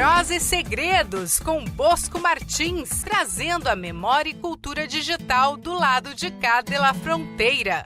Prosa e Segredos, com Bosco Martins, trazendo a memória e cultura digital do lado de cá da fronteira.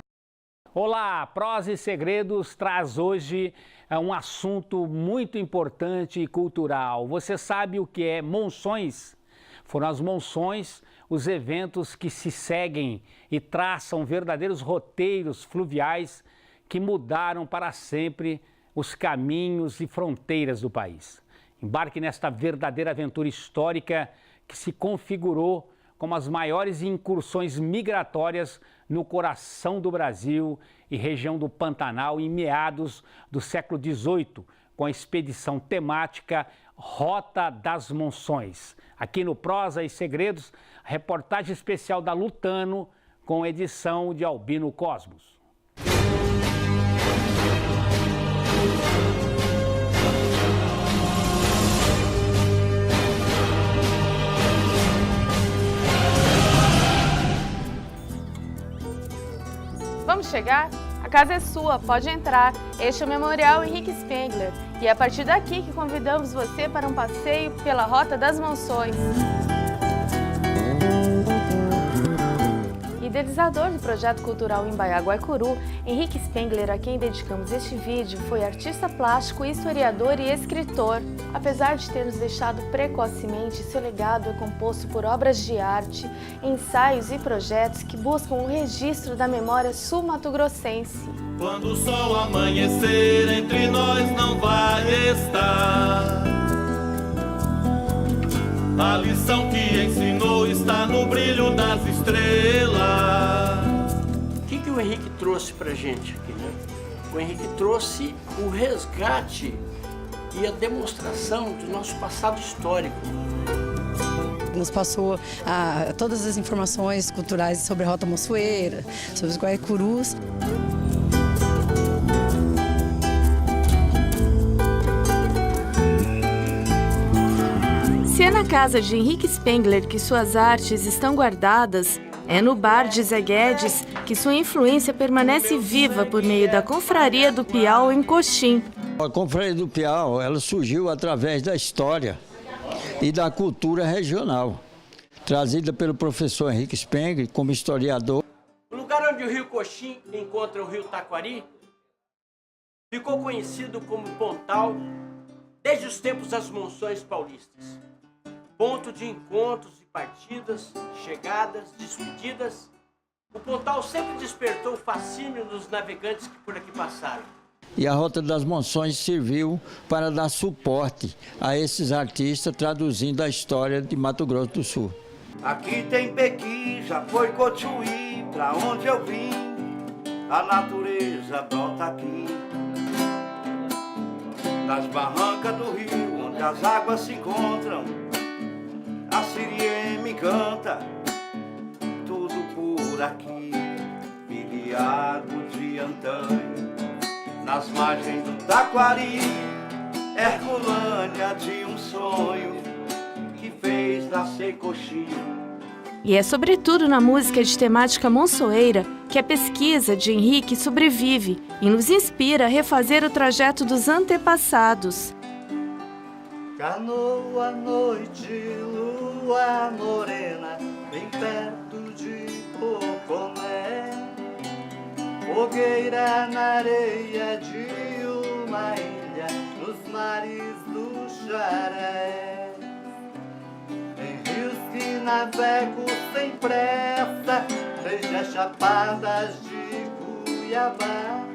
Olá, Prosa e Segredos traz hoje um assunto muito importante e cultural. Você sabe o que é monções? Foram as monções os eventos que se seguem e traçam verdadeiros roteiros fluviais que mudaram para sempre os caminhos e fronteiras do país. Embarque nesta verdadeira aventura histórica que se configurou como as maiores incursões migratórias no coração do Brasil e região do Pantanal em meados do século XVIII, com a expedição temática Rota das Monções. Aqui no Prosa e Segredos, a reportagem especial da Lutano, com edição de Albino Cosmos. Vamos chegar? A casa é sua, pode entrar. Este é o Memorial Henrique Spengler e é a partir daqui que convidamos você para um passeio pela Rota das Monções. Idealizador do projeto cultural Imbaiá Guaicuru, Henrique Spengler, a quem dedicamos este vídeo, foi artista plástico, historiador e escritor. Apesar de ter nos deixado precocemente, seu legado é composto por obras de arte, ensaios e projetos que buscam o registro da memória sul-mato-grossense. Quando o sol amanhecer, entre nós não vai estar. A lição que ensinou está no brilho das estrelas. O que o Henrique trouxe pra gente aqui, né? O Henrique trouxe o resgate e a demonstração do nosso passado histórico. Nos passou todas as informações culturais sobre a Rota Monçoeira, sobre os Guaicurus. Se é na casa de Henrique Spengler que suas artes estão guardadas, é no bar de Zé Guedes que sua influência permanece viva por meio da Confraria do Piau em Coxim. A Confraria do Piau, ela surgiu através da história e da cultura regional, trazida pelo professor Henrique Spengler como historiador. O lugar onde o rio Coxim encontra o rio Taquari ficou conhecido como Pontal desde os tempos das monções paulistas. Ponto de encontros e partidas, chegadas, despedidas, o Pontal sempre despertou o fascínio dos navegantes que por aqui passaram. E a Rota das Monções serviu para dar suporte a esses artistas, traduzindo a história de Mato Grosso do Sul. Aqui tem Pequi, já foi Cotuí, pra onde eu vim, a natureza brota aqui. Nas barrancas do rio, onde as águas se encontram, a siriene canta, tudo por aqui, filiado de antanho, nas margens do Taquari, Herculânea de um sonho que fez nascer Coxim. E é sobretudo na música de temática monçoeira que a pesquisa de Henrique sobrevive e nos inspira a refazer o trajeto dos antepassados. Canoa, noite, lua morena, bem perto de Poconé. Fogueira na areia de uma ilha, nos mares do Xaré. Em rios que navego sem pressa, desde as chapadas de Cuiabá.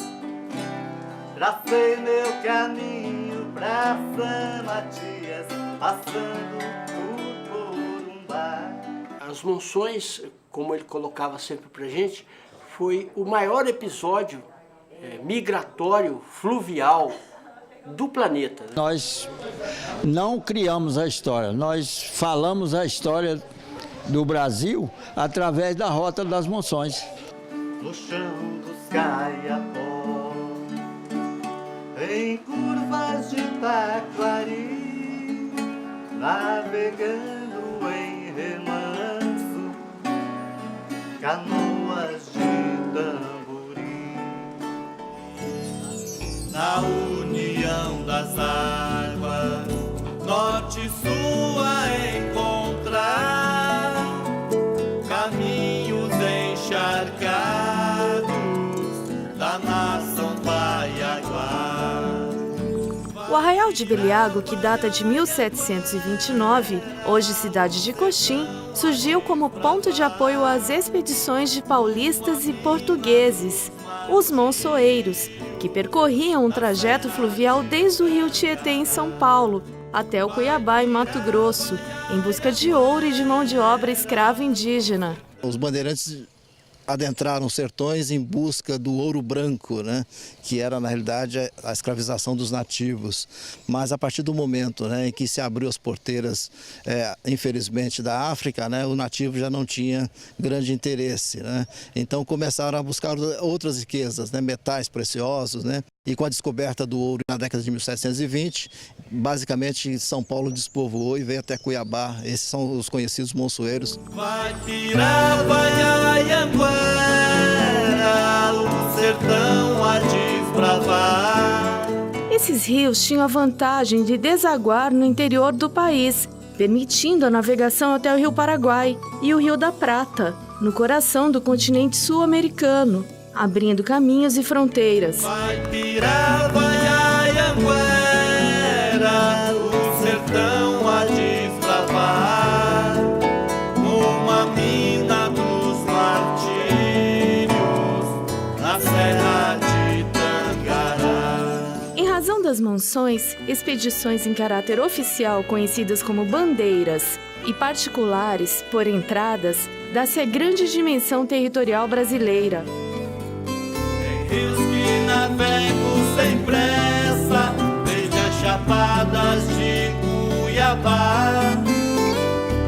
Tracei meu caminho pra São Matias, passando por Corumbá. As monções, como ele colocava sempre pra gente, foi o maior episódio migratório, fluvial do planeta. Nós não criamos a história, nós falamos a história do Brasil através da Rota das Monções. No chão dos Caiapó, em curvas de Taquari, navegando em remanso, canoas de tamborim. Na união das águas, norte encharcados da nação Baiaguá. O Arraial de Beliágua, que data de 1729, hoje cidade de Coxim, surgiu como ponto de apoio às expedições de paulistas e portugueses, os monçoeiros, que percorriam um trajeto fluvial desde o rio Tietê, em São Paulo, até o Cuiabá, em Mato Grosso, em busca de ouro e de mão de obra escrava indígena. Os bandeirantes adentraram os sertões em busca do ouro branco, né, que era na realidade a escravização dos nativos. Mas a partir do momento, né, em que se abriu as porteiras, infelizmente, da África, né, o nativo já não tinha grande interesse, né. Então começaram a buscar outras riquezas, né, metais preciosos, né. E com a descoberta do ouro na década de 1720, basicamente São Paulo despovoou e veio até Cuiabá. Esses são os conhecidos monçoeiros. Vai tirar, vai Anhanguera, o sertão a desbravar. Esses rios tinham a vantagem de desaguar no interior do país, permitindo a navegação até o Rio Paraguai e o Rio da Prata, no coração do continente sul-americano, abrindo caminhos e fronteiras. Vai tirar, vai Anhanguera, o sertão a desbravar, uma mina dos martírios na Serra de Tangará. Em razão das monções, expedições em caráter oficial, conhecidas como bandeiras, e particulares, por entradas, dá-se a grande dimensão territorial brasileira. Rios que navego sem pressa, desde as chapadas de Cuiabá,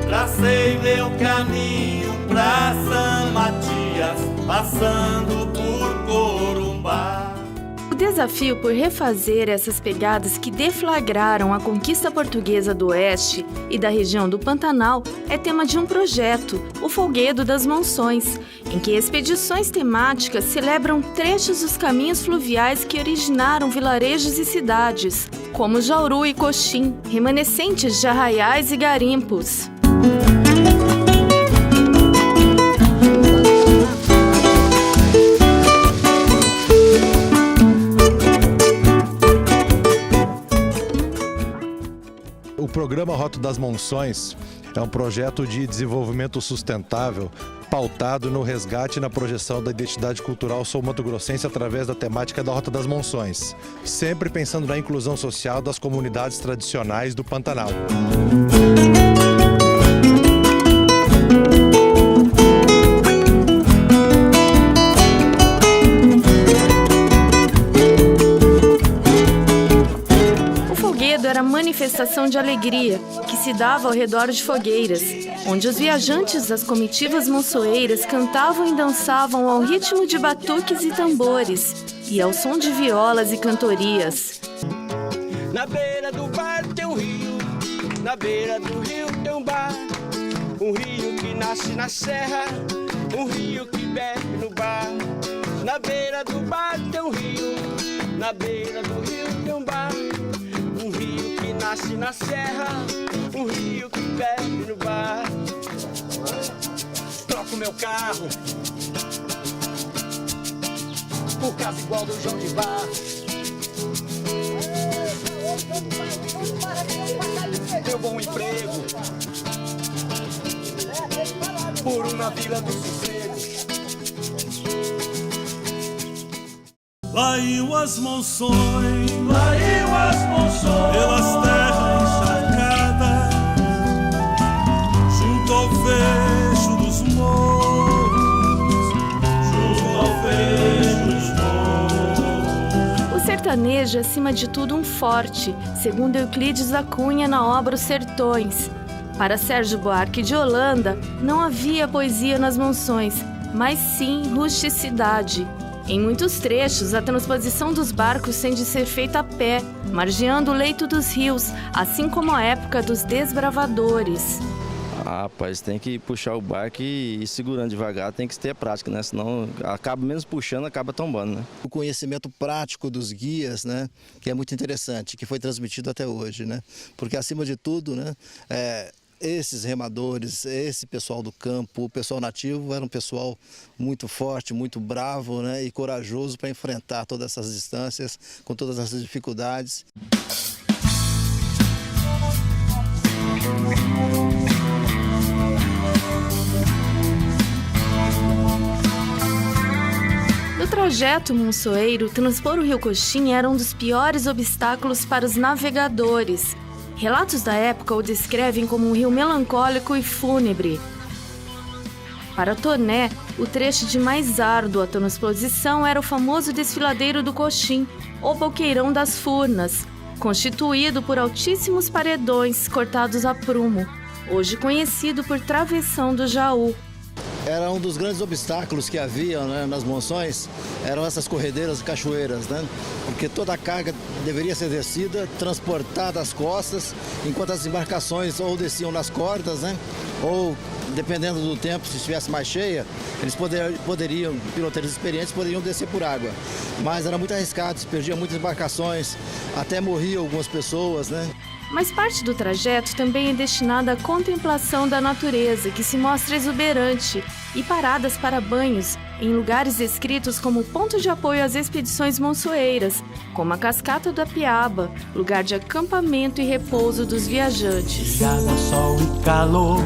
tracei meu caminho pra São Matias, passando por Corumbá. O desafio por refazer essas pegadas que deflagraram a conquista portuguesa do Oeste e da região do Pantanal é tema de um projeto, o Folguedo das Monções, em que expedições temáticas celebram trechos dos caminhos fluviais que originaram vilarejos e cidades, como Jauru e Coxim, remanescentes de arraiais e garimpos. O programa Rota das Monções é um projeto de desenvolvimento sustentável pautado no resgate e na projeção da identidade cultural sul-mato-grossense através da temática da Rota das Monções, sempre pensando na inclusão social das comunidades tradicionais do Pantanal. Era a manifestação de alegria que se dava ao redor de fogueiras, onde os viajantes das comitivas monçoeiras cantavam e dançavam ao ritmo de batuques e tambores e ao som de violas e cantorias. Na beira do bar tem um rio, na beira do rio tem um bar, um rio que nasce na serra, um rio que bebe no bar. Na beira do bar tem um rio, na beira do rio tem um bar, um rio que nasce na serra, um rio que bebe no bar. Troco meu carro por casa igual do João de Bar. Meu bom emprego por uma vila do sossego. Lá iam as monções, lá iam as monções, pelas terras encharcadas, junto ao fecho dos morros, junto ao fecho dos morros. O sertanejo é, acima de tudo, um forte, segundo Euclides da Cunha na obra Os Sertões. Para Sérgio Buarque de Holanda, não havia poesia nas monções, mas sim rusticidade. Em muitos trechos, a transposição dos barcos tem de ser feita a pé, margeando o leito dos rios, assim como a época dos desbravadores. Ah, rapaz, tem que puxar o barco e ir segurando devagar, tem que ter prática, né? Senão, acaba menos puxando, acaba tombando, né? O conhecimento prático dos guias, né, que é muito interessante, que foi transmitido até hoje, né? Porque, acima de tudo, né, esses remadores, esse pessoal do campo, o pessoal nativo era um pessoal muito forte, muito bravo, né, e corajoso para enfrentar todas essas distâncias, com todas essas dificuldades. No trajeto monçoeiro, transpor o rio Coxim era um dos piores obstáculos para os navegadores. Relatos da época o descrevem como um rio melancólico e fúnebre. Para Toné, o trecho de mais árdua transposição era o famoso desfiladeiro do Coxim, ou Boqueirão das Furnas, constituído por altíssimos paredões cortados a prumo, hoje conhecido por Travessão do Jaú. Era um dos grandes obstáculos que havia, né, nas monções, eram essas corredeiras e cachoeiras, né? Porque toda a carga deveria ser descida, transportada às costas, enquanto as embarcações ou desciam nas cordas, né? Ou, dependendo do tempo, se estivesse mais cheia, eles poderiam, piloteiros experientes, poderiam descer por água. Mas era muito arriscado, se perdiam muitas embarcações, até morriam algumas pessoas, né? Mas parte do trajeto também é destinada à contemplação da natureza, que se mostra exuberante, e paradas para banhos em lugares descritos como ponto de apoio às expedições monçoeiras, como a Cascata do Apiaba, lugar de acampamento e repouso dos viajantes. Gada, sol e calor,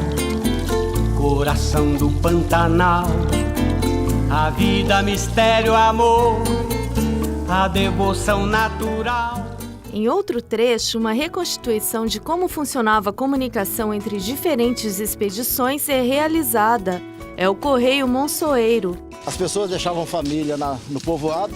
coração do Pantanal, a vida, mistério, amor, a devoção natural. Em outro trecho, uma reconstituição de como funcionava a comunicação entre diferentes expedições é realizada. É o Correio Monçoeiro. As pessoas deixavam família no povoado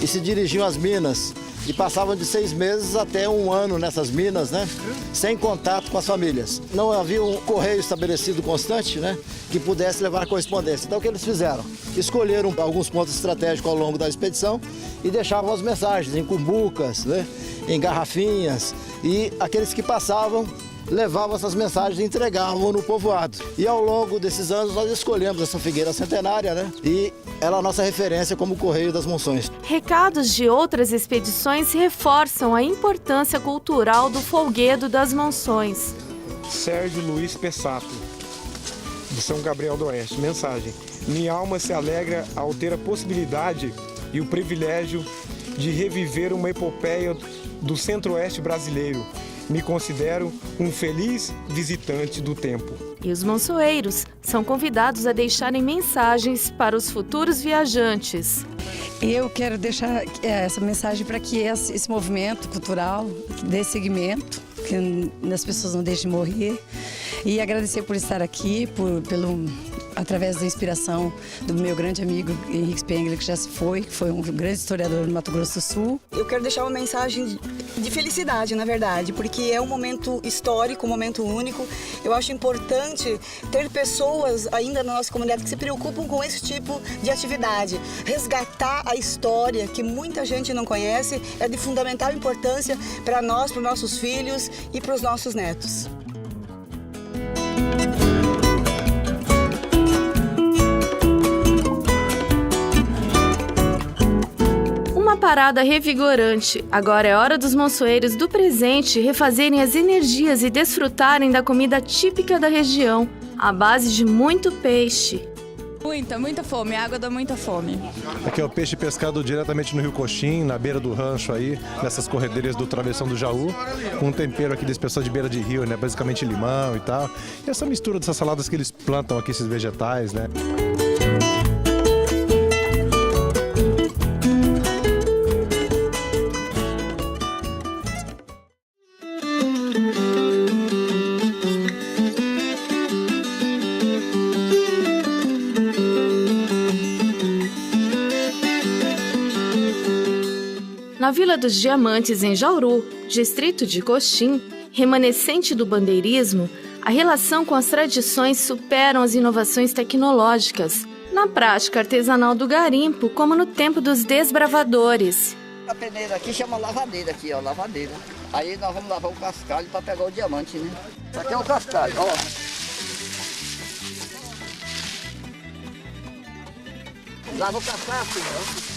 e se dirigiam às minas. E passavam de 6 meses até 1 ano nessas minas, né? Sem contato com as famílias. Não havia um correio estabelecido constante, né? Que pudesse levar correspondência. Então o que eles fizeram? Escolheram alguns pontos estratégicos ao longo da expedição e deixavam as mensagens em cumbucas, né? Em garrafinhas. E aqueles que passavam levavam essas mensagens e entregavam no povoado. E ao longo desses anos nós escolhemos essa figueira centenária, né? E ela é a nossa referência como Correio das Monções. Recados de outras expedições reforçam a importância cultural do folguedo das Monções. Sérgio Luiz Pessato, de São Gabriel do Oeste. Mensagem: minha alma se alegra ao ter a possibilidade e o privilégio de reviver uma epopeia do centro-oeste brasileiro. Me considero um feliz visitante do tempo. E os monçoeiros são convidados a deixarem mensagens para os futuros viajantes. Eu quero deixar essa mensagem para que esse movimento cultural dê seguimento, que as pessoas não deixem de morrer. E agradecer por estar aqui, através da inspiração do meu grande amigo Henrique Spengler, que já se foi, que foi um grande historiador no Mato Grosso do Sul. Eu quero deixar uma mensagem de felicidade, na verdade, porque é um momento histórico, um momento único. Eu acho importante ter pessoas ainda na nossa comunidade que se preocupam com esse tipo de atividade. Resgatar a história, que muita gente não conhece, é de fundamental importância para nós, para os nossos filhos e para os nossos netos. Uma parada revigorante. Agora é hora dos monçoeiros do presente refazerem as energias e desfrutarem da comida típica da região, à base de muito peixe. Muita fome, a água dá muita fome. Aqui é o peixe pescado diretamente no Rio Coxim, na beira do rancho aí, nessas corredeiras do Travessão do Jaú, com um tempero aqui desse pessoal de beira de rio, né, basicamente limão e tal. E essa mistura dessas saladas que eles plantam aqui, esses vegetais, né. Na Vila dos Diamantes, em Jauru, distrito de Coxim, remanescente do bandeirismo, a relação com as tradições superam as inovações tecnológicas, na prática artesanal do garimpo, como no tempo dos desbravadores. A peneira aqui chama lavadeira, aqui, ó, lavadeira. Aí nós vamos lavar o cascalho para pegar o diamante, né? Isso aqui é o cascalho, ó. Lava o cascalho, ó.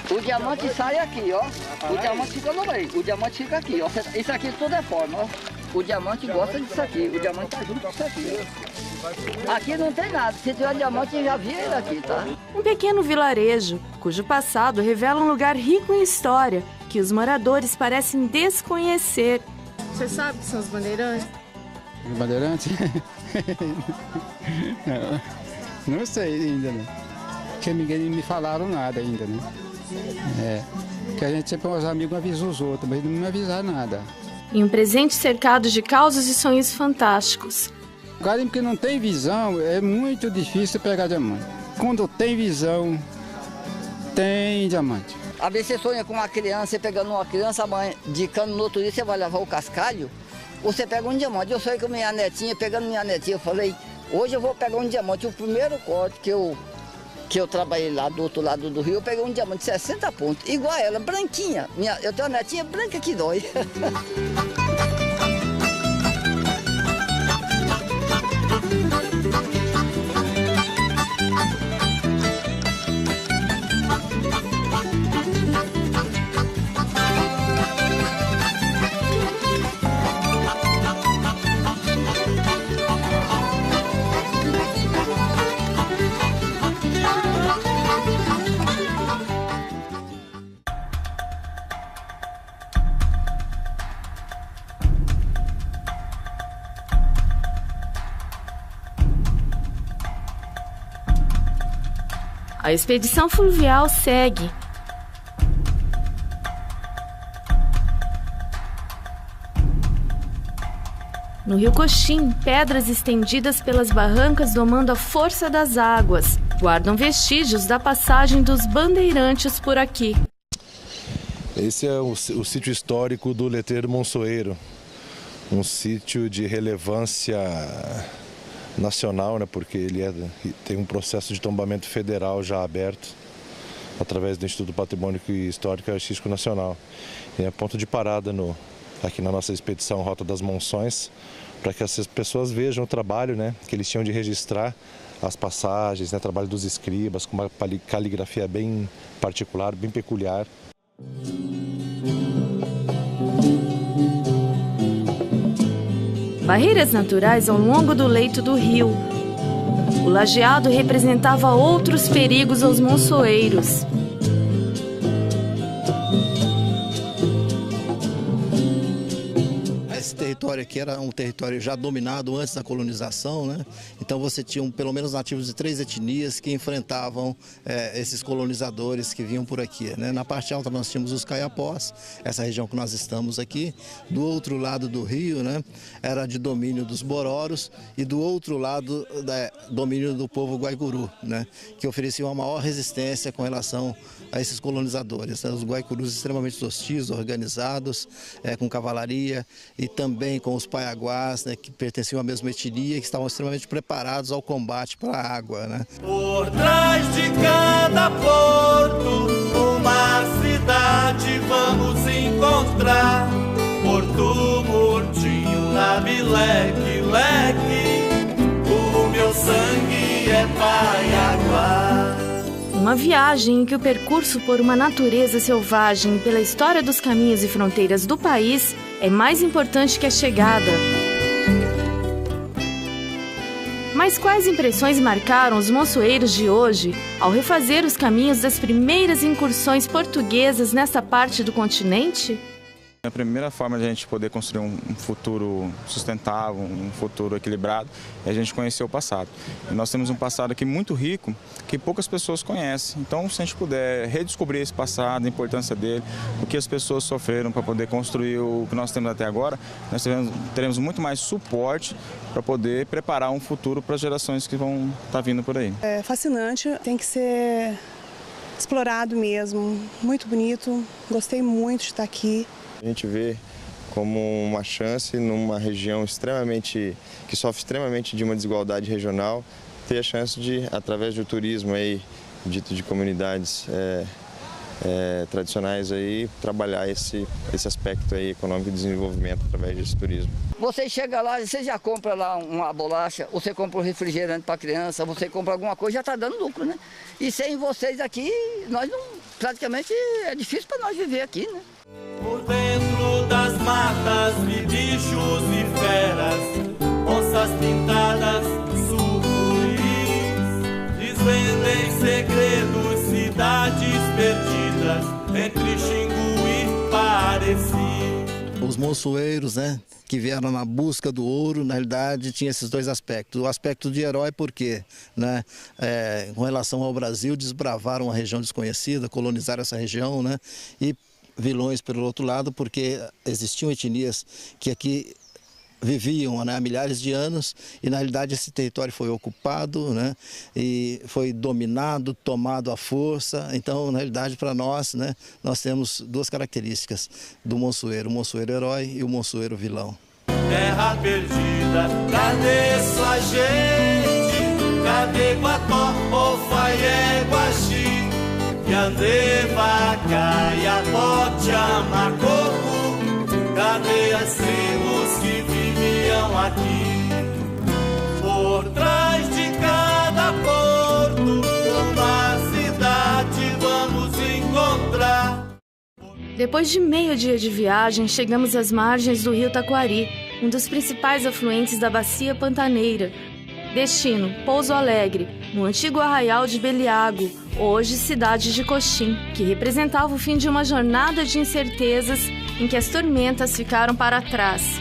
O diamante sai aqui, ó. O diamante fica no meio. O diamante fica aqui, ó. Isso aqui tudo é forma, ó. O diamante gosta disso aqui. O diamante tá junto com isso aqui, ó. Aqui não tem nada. Se tiver diamante, eu já vi ele aqui, tá? Um pequeno vilarejo, cujo passado revela um lugar rico em história, que os moradores parecem desconhecer. Você sabe que são os bandeirantes? Bandeirantes? Não sei ainda, né? Porque ninguém me falaram nada ainda, né? Que a gente sempre, os amigos avisam os outros, mas não me avisaram nada. Em um presente cercado de causos e sonhos fantásticos. O cara que não tem visão, é muito difícil pegar diamante. Quando tem visão, tem diamante. Às vezes você sonha com uma criança, você pegando uma criança, amanhã, de cano no outro dia, você vai levar o cascalho, ou você pega um diamante. Eu sonhei com minha netinha, pegando minha netinha, eu falei, hoje eu vou pegar um diamante. O primeiro corte que eu trabalhei lá do outro lado do rio, eu peguei um diamante de 60 pontos, igual a ela, branquinha. Eu tenho uma netinha branca que dói. A expedição fluvial segue. No Rio Coxim, pedras estendidas pelas barrancas domando a força das águas, guardam vestígios da passagem dos bandeirantes por aqui. Esse é o sítio histórico do Letreiro Monsoeiro, um sítio de relevância nacional, né, porque ele tem um processo de tombamento federal já aberto através do Instituto Patrimônio Histórico e Artístico Nacional. E é ponto de parada aqui na nossa expedição Rota das Monções, para que essas pessoas vejam o trabalho, né, que eles tinham de registrar as passagens, né, trabalho dos escribas, com uma caligrafia bem particular, bem peculiar. Barreiras naturais ao longo do leito do rio. O lajeado representava outros perigos aos monçoeiros. Esse território aqui era um território já dominado antes da colonização, né? Então você tinha pelo menos nativos de 3 etnias que enfrentavam esses colonizadores que vinham por aqui, né? Na parte alta nós tínhamos os caiapós, essa região que nós estamos aqui. Do outro lado do rio, né, era de domínio dos bororos, e do outro lado domínio do povo guaicuru, né, que oferecia uma maior resistência com relação a esses colonizadores, né? Os guaicurus extremamente hostis, organizados, com cavalaria, e também com os paiaguás, né, que pertenciam à mesma etnia, que estavam extremamente preparados ao combate pela água, né? Por trás de cada porto, uma cidade vamos encontrar. Porto Murtinho, Nabileque, Leque, o meu sangue é paiaguá. Uma viagem em que o percurso por uma natureza selvagem e pela história dos caminhos e fronteiras do país é mais importante que a chegada. Mas quais impressões marcaram os monçoeiros de hoje ao refazer os caminhos das primeiras incursões portuguesas nessa parte do continente? A primeira forma de a gente poder construir um futuro sustentável, um futuro equilibrado, é a gente conhecer o passado. E nós temos um passado aqui muito rico, que poucas pessoas conhecem. Então, se a gente puder redescobrir esse passado, a importância dele, o que as pessoas sofreram para poder construir o que nós temos até agora, nós teremos muito mais suporte para poder preparar um futuro para as gerações que vão estar vindo por aí. É fascinante, tem que ser explorado mesmo, muito bonito, gostei muito de estar aqui. A gente vê como uma chance numa região que sofre extremamente de uma desigualdade regional, ter a chance de, através do turismo aí, dito de comunidades tradicionais aí, trabalhar esse aspecto aí econômico de desenvolvimento através desse turismo. Você chega lá, você já compra lá uma bolacha, você compra um refrigerante para a criança, você compra alguma coisa, já está dando lucro, né? E sem vocês aqui, nós não praticamente é difícil para nós viver aqui, né? Por dentro das matas vi bichos e feras, onças pintadas, sucuris, desvendem segredos, cidades perdidas, entre Xingu e Pareci. Os monçoeiros, né, que vieram na busca do ouro, na realidade tinha esses dois aspectos. O aspecto de herói porque, né, com relação ao Brasil, desbravaram uma região desconhecida, colonizaram essa região, né, e vilões pelo outro lado, porque existiam etnias que aqui viviam, né, há milhares de anos e na realidade esse território foi ocupado, né, e foi dominado, tomado à força. Então, na realidade, para nós, né, nós temos duas características do monçoeiro: o monçoeiro herói e o monçoeiro vilão. Terra perdida, cadê sua gente? Cadê Guató, Ofaié, Guaxi? Yandê, Vacaia, Pote, Amacoco, cadê as tribos que viviam aqui? Por trás de cada porto, uma cidade vamos encontrar. Depois de meio dia de viagem, chegamos às margens do rio Taquari, um dos principais afluentes da Bacia Pantaneira. Destino, Pouso Alegre, no antigo arraial de Beliago, hoje cidade de Coxim, que representava o fim de uma jornada de incertezas em que as tormentas ficaram para trás.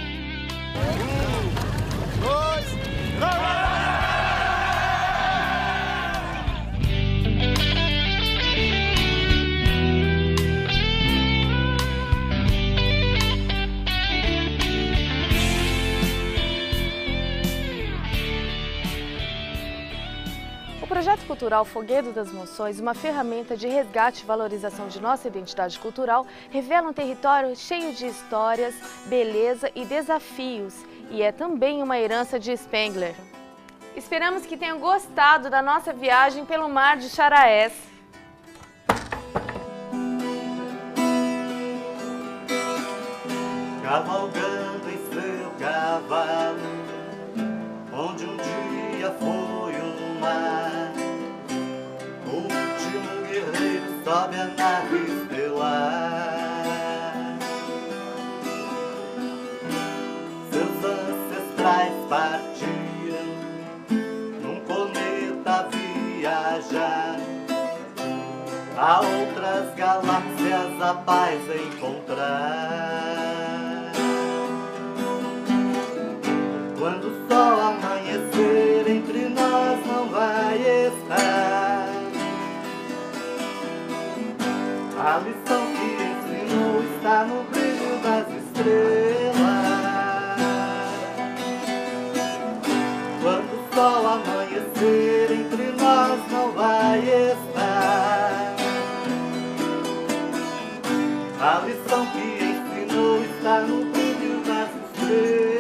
O projeto cultural Foguedo das Monções, uma ferramenta de resgate e valorização de nossa identidade cultural, revela um território cheio de histórias, beleza e desafios, e é também uma herança de Spengler. Esperamos que tenham gostado da nossa viagem pelo mar de Xaraés. Cavalgando em seu cavalo, onde um dia foi o mar, o último guerreiro sobe a nave estelar. Seus ancestrais partiram num cometa a viajar, a outras galáxias a paz encontrar. Quando o sol amanhecer, entre nós não vai estar. A lição que ensinou está no brilho das estrelas. Quando o sol amanhecer, entre nós não vai estar. A lição que ensinou está no brilho das estrelas.